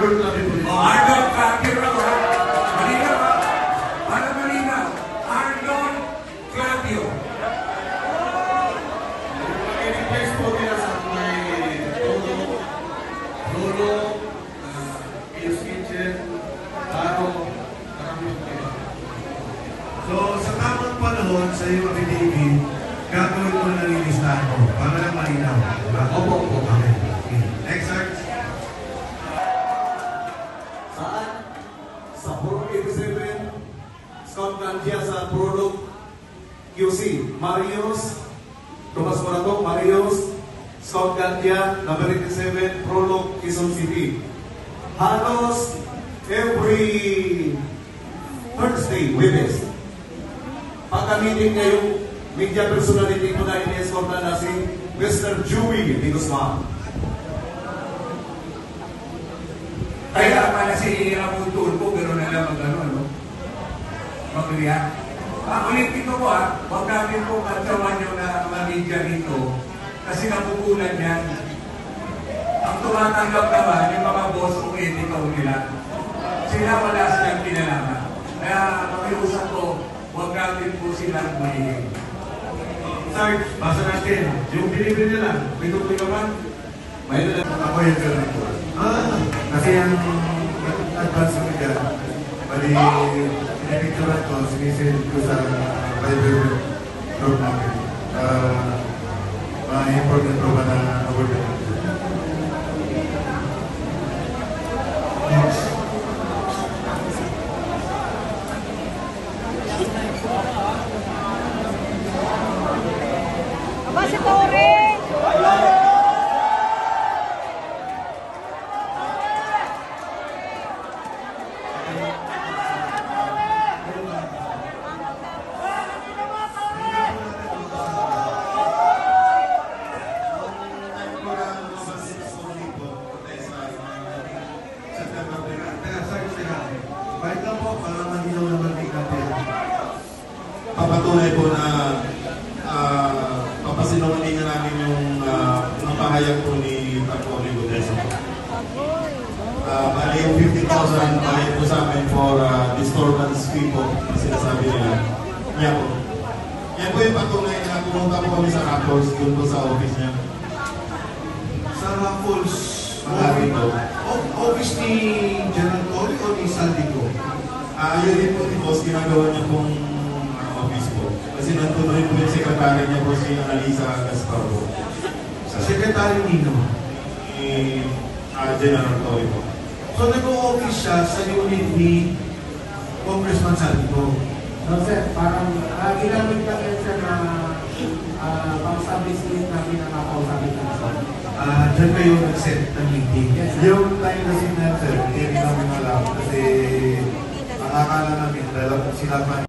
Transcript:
Arnold Claudio. Arnold Claudio raw, ha? Malinaw, ha? Para malinaw. Arnold Claudio. I-request po nila sa may Lolo, Pio's Kitchen, Taro, maraming kayo. So, sa tamang panahon sa iyo, David, gagawin ko na lilistahan ko para lang malinaw. Opo. Okay. Next, sir. Saan? Sa Puro 87, Scout Gandia sa Product QC. Marios, Tomas Morato, Marios, Scout Gandia, number 87, Product Quezon City. Halos every Thursday, Webes. Pagka-meeting niya yung media personality ko na ini-escorta na si Mr. Joey Di Guzman. Kaya pala si Ramon Tulpo, pero na lang mag-ano, mag-react. Ulitin ko po, huwag namin po katsawan yung mga media dito kasi napupunan yan. Ang tumatanggap naman yung mga boss kung etikaw nila. Sila wala silang kinalaman. Kaya makiusap ko, huwag natin po silang mahilig. Sarge, basa natin. Yung binibili nila, pinupin naman. May na Ako yung gano'n ko. Kasi ang advance ko dyan, bali, pinipicturan ko, sinisend ko sa Viber group namin. Ma-import na tropa na award na. Next. Aba, si Tori! Papatunay po na papasinungalingan namin yung pahayag po ni Tapo Ligodeso. Bali yung 50,000 bayad po sa amin for disturbance fee po na sinasabi nila. Yan po. Yan po yung patunay na pumunta po kami sa Raffles doon po sa office niya. Sa Raffles, Marami po. office ni General Cory o ni Saldico? Yun din po ni Boss, ginagawa niya pong office po. Kasi nandun rin po yung sekretary niya po si Analisa Gaspar po. Secretary Nino. Ni General Tory po. So nag-o-office siya sa unit ni Congressman Saldico. No, sir, parang ginamit lang yan siya na pang-establishment namin na makausapin ng sir. Diyan kayo nag-set ng meeting. Yes, sir. Yung time na sinap, sir, hindi namin alam kasi ang akala namin dahil sinapan